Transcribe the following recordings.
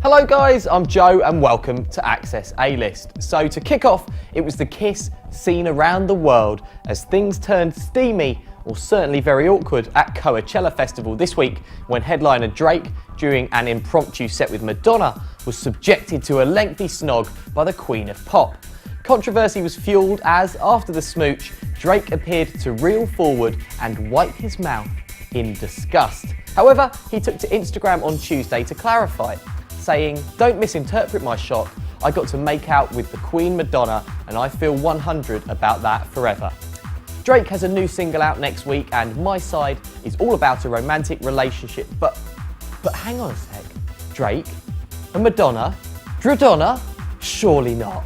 Hello guys, I'm Joe and welcome to Access A-List. So to kick off, it was the kiss seen around the world as things turned steamy, or certainly very awkward, at Coachella Festival this week when headliner Drake, during an impromptu set with Madonna, was subjected to a lengthy snog by the Queen of Pop. Controversy was fueled as, after the smooch, Drake appeared to reel forward and wipe his mouth in disgust. However, he took to Instagram on Tuesday to clarify, saying, "Don't misinterpret my shock. I got to make out with the Queen Madonna and I feel 100 about that forever." Drake has a new single out next week and My Side is all about a romantic relationship, but hang on a sec. Drake? And Madonna? Dradonna? Surely not.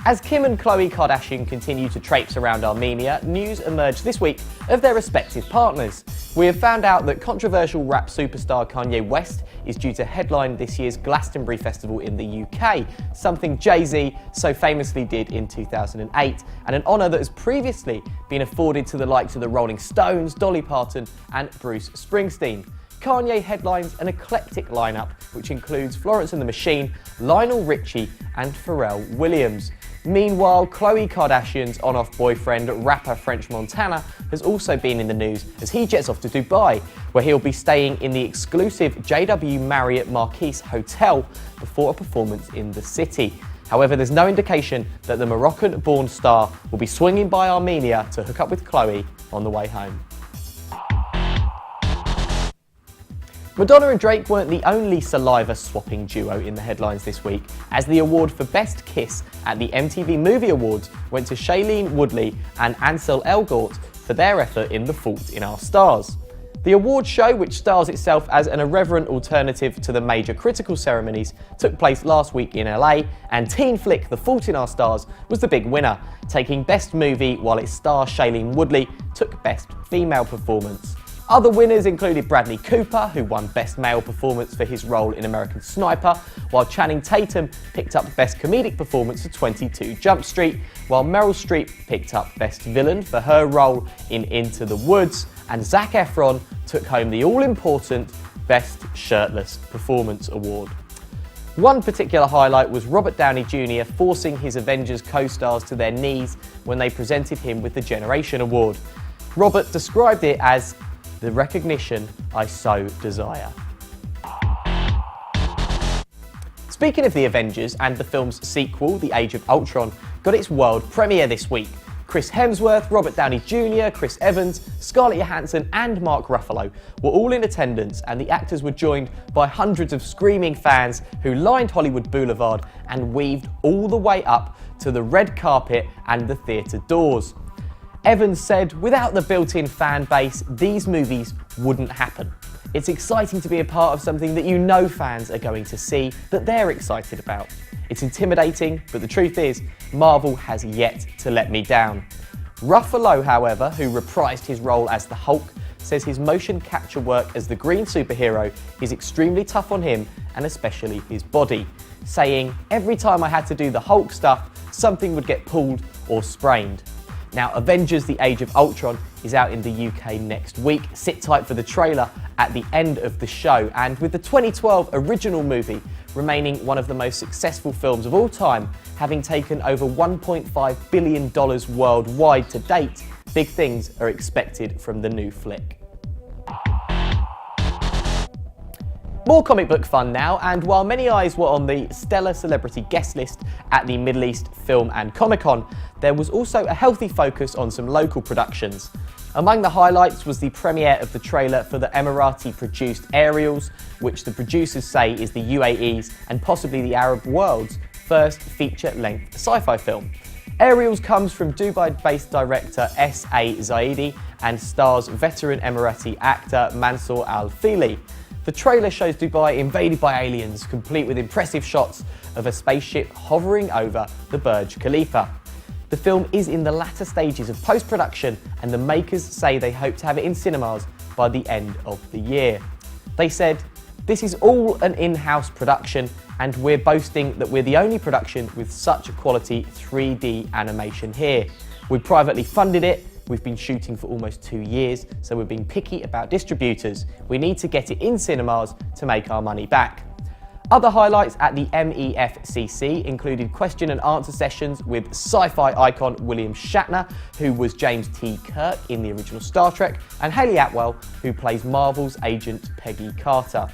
As Kim and Khloe Kardashian continue to traipse around Armenia, news emerged this week of their respective partners. We have found out that controversial rap superstar Kanye West is due to headline this year's Glastonbury Festival in the UK, something Jay-Z so famously did in 2008, and an honour that has previously been afforded to the likes of the Rolling Stones, Dolly Parton and Bruce Springsteen. Kanye headlines an eclectic lineup which includes Florence and the Machine, Lionel Richie and Pharrell Williams. Meanwhile, Khloe Kardashian's on-off boyfriend, rapper French Montana, has also been in the news as he jets off to Dubai, where he'll be staying in the exclusive JW Marriott Marquise Hotel before a performance in the city. However, there's no indication that the Moroccan-born star will be swinging by Armenia to hook up with Khloe on the way home. Madonna and Drake weren't the only saliva-swapping duo in the headlines this week, as the award for Best Kiss at the MTV Movie Awards went to Shailene Woodley and Ansel Elgort for their effort in The Fault in Our Stars. The awards show, which stars itself as an irreverent alternative to the major critical ceremonies, took place last week in LA, and teen flick The Fault in Our Stars was the big winner, taking Best Movie, while its star Shailene Woodley took Best Female Performance. Other winners included Bradley Cooper, who won Best Male Performance for his role in American Sniper, while Channing Tatum picked up Best Comedic Performance for 22 Jump Street, while Meryl Streep picked up Best Villain for her role in Into the Woods, and Zac Efron took home the all-important Best Shirtless Performance Award. One particular highlight was Robert Downey Jr. forcing his Avengers co-stars to their knees when they presented him with the Generation Award. Robert described it as the recognition I so desire. Speaking of the Avengers, and the film's sequel, The Age of Ultron, got its world premiere this week. Chris Hemsworth, Robert Downey Jr., Chris Evans, Scarlett Johansson and Mark Ruffalo were all in attendance, and the actors were joined by hundreds of screaming fans who lined Hollywood Boulevard and weaved all the way up to the red carpet and the theatre doors. Evans said, "Without the built-in fan base, these movies wouldn't happen. It's exciting to be a part of something that you know fans are going to see, that they're excited about. It's intimidating, but the truth is, Marvel has yet to let me down." Ruffalo, however, who reprised his role as the Hulk, says his motion capture work as the green superhero is extremely tough on him and especially his body, saying, "Every time I had to do the Hulk stuff, something would get pulled or sprained." Now, Avengers The Age of Ultron is out in the UK next week. Sit tight for the trailer at the end of the show. And with the 2012 original movie remaining one of the most successful films of all time, having taken over $1.5 billion worldwide to date, big things are expected from the new flick. More comic book fun now, and while many eyes were on the stellar celebrity guest list at the Middle East Film and Comic-Con, there was also a healthy focus on some local productions. Among the highlights was the premiere of the trailer for the Emirati-produced Aerials, which the producers say is the UAE's and possibly the Arab world's first feature-length sci-fi film. Aerials comes from Dubai-based director S.A. Zaidi and stars veteran Emirati actor Mansour Al-Fili. The trailer shows Dubai invaded by aliens, complete with impressive shots of a spaceship hovering over the Burj Khalifa. The film is in the latter stages of post-production, and the makers say they hope to have it in cinemas by the end of the year. They said, "This is all an in-house production, and we're boasting that we're the only production with such quality 3D animation here. We privately funded it, we've been shooting for almost 2 years, so we're being picky about distributors. We need to get it in cinemas to make our money back. Other highlights at the MEFCC included question and answer sessions with sci-fi icon William Shatner, who was James T. Kirk in the original Star Trek, and Hayley Atwell, who plays Marvel's agent Peggy Carter.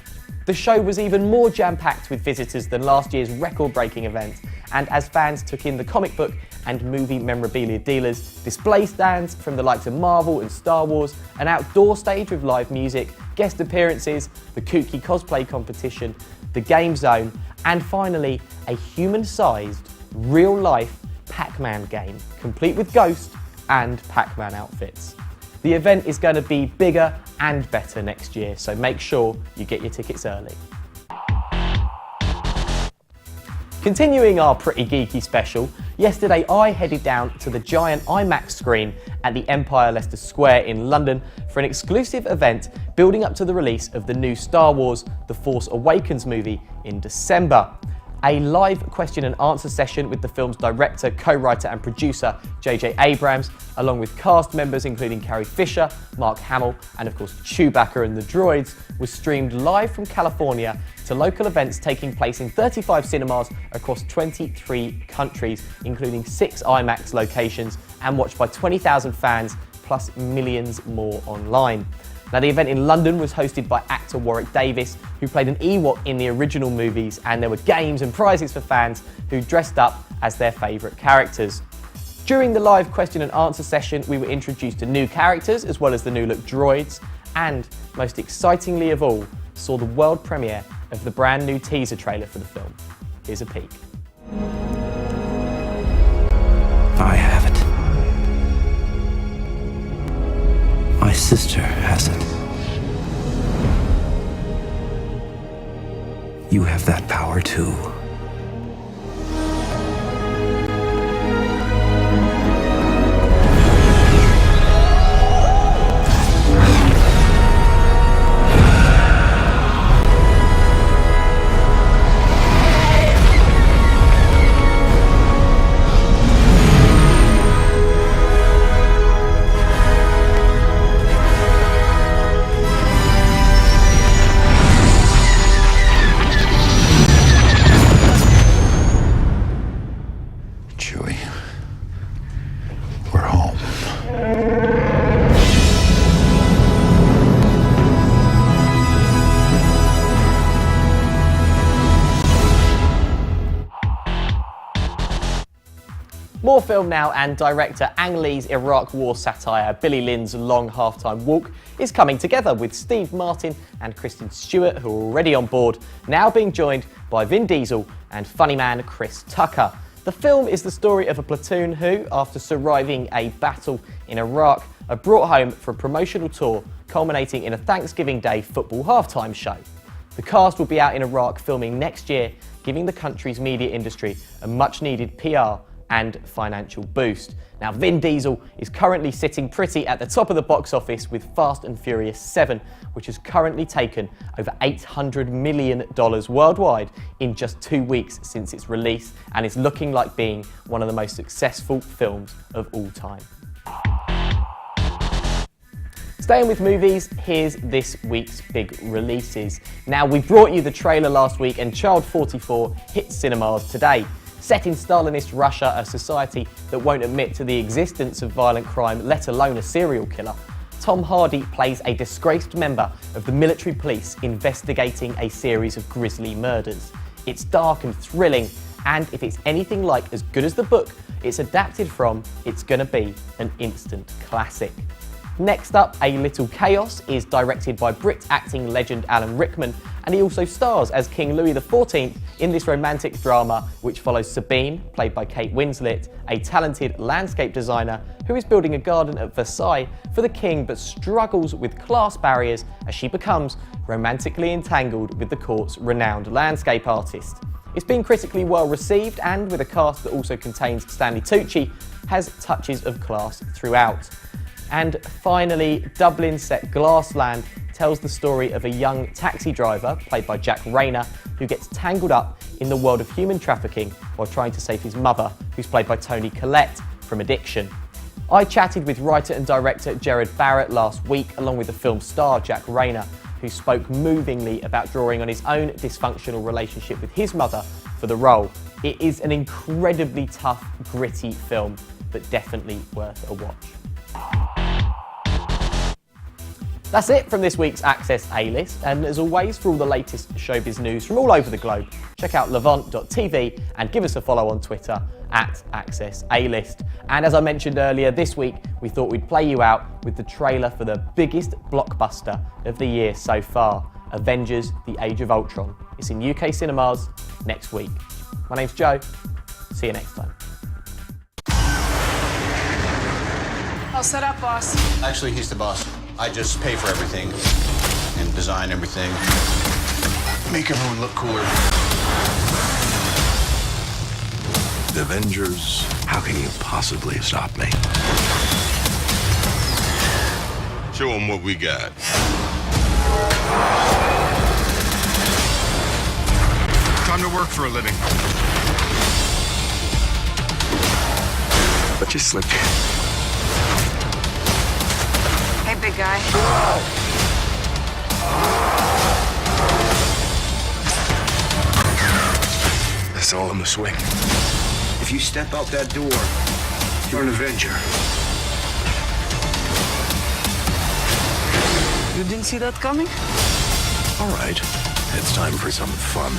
The show was even more jam-packed with visitors than last year's record-breaking event, and as fans took in the comic book and movie memorabilia dealers, display stands from the likes of Marvel and Star Wars, an outdoor stage with live music, guest appearances, the kooky cosplay competition, the game zone, and finally a human-sized, real-life Pac-Man game, complete with Ghost and Pac-Man outfits. The event is going to be bigger and better next year, so make sure you get your tickets early. Continuing our pretty geeky special, yesterday I headed down to the giant IMAX screen at the Empire Leicester Square in London for an exclusive event building up to the release of the new Star Wars The Force Awakens movie in December. A live question and answer session with the film's director, co-writer and producer J.J. Abrams, along with cast members including Carrie Fisher, Mark Hamill and of course Chewbacca and the droids, was streamed live from California to local events taking place in 35 cinemas across 23 countries, including 6 IMAX locations, and watched by 20,000 fans plus millions more online. Now, the event in London was hosted by actor Warwick Davis, who played an Ewok in the original movies, and there were games and prizes for fans who dressed up as their favourite characters. During the live question and answer session, we were introduced to new characters as well as the new look droids, and most excitingly of all, saw the world premiere of the brand new teaser trailer for the film. Here's a peek. I have it. My sister has it. You have that power too. We're home. More film now, and director Ang Lee's Iraq War satire Billy Lynn's Long Halftime Walk is coming together with Steve Martin and Kristen Stewart, who are already on board, now being joined by Vin Diesel and funny man Chris Tucker. The film is the story of a platoon who, after surviving a battle in Iraq, are brought home for a promotional tour culminating in a Thanksgiving Day football halftime show. The cast will be out in Iraq filming next year, giving the country's media industry a much-needed PR and financial boost. Now, Vin Diesel is currently sitting pretty at the top of the box office with Fast and Furious 7, which has currently taken over $800 million worldwide in just 2 weeks since its release, and is looking like being one of the most successful films of all time. Staying with movies, here's this week's big releases. Now, we brought you the trailer last week, and Child 44 hits cinemas today. Set in Stalinist Russia, a society that won't admit to the existence of violent crime, let alone a serial killer, Tom Hardy plays a disgraced member of the military police investigating a series of grisly murders. It's dark and thrilling, and if it's anything like as good as the book it's adapted from, it's gonna be an instant classic. Next up, A Little Chaos is directed by Brit acting legend Alan Rickman, and he also stars as King Louis XIV in this romantic drama which follows Sabine, played by Kate Winslet, a talented landscape designer who is building a garden at Versailles for the king but struggles with class barriers as she becomes romantically entangled with the court's renowned landscape artist. It's been critically well received, and with a cast that also contains Stanley Tucci, has touches of class throughout. And finally, Dublin set Glassland tells the story of a young taxi driver, played by Jack Rayner, who gets tangled up in the world of human trafficking while trying to save his mother, who's played by Toni Collette, from addiction. I chatted with writer and director Jared Barrett last week, along with the film star Jack Rayner, who spoke movingly about drawing on his own dysfunctional relationship with his mother for the role. It is an incredibly tough, gritty film, but definitely worth a watch. That's it from this week's Access A-List, and as always, for all the latest showbiz news from all over the globe, check out levant.tv and give us a follow on Twitter at Access A-List. And as I mentioned earlier, this week we thought we'd play you out with the trailer for the biggest blockbuster of the year so far, Avengers: The Age of Ultron. It's in UK cinemas next week. My name's Joe. See you next time. All set up, boss. Actually, he's the boss. I just pay for everything and design everything. Make everyone look cooler. The Avengers, how can you possibly stop me? Show them what we got. Time to work for a living. But you slipped. Hey, big guy. That's all in the swing. If you step out that door, you're an Avenger. You didn't see that coming? All right, it's time for some fun.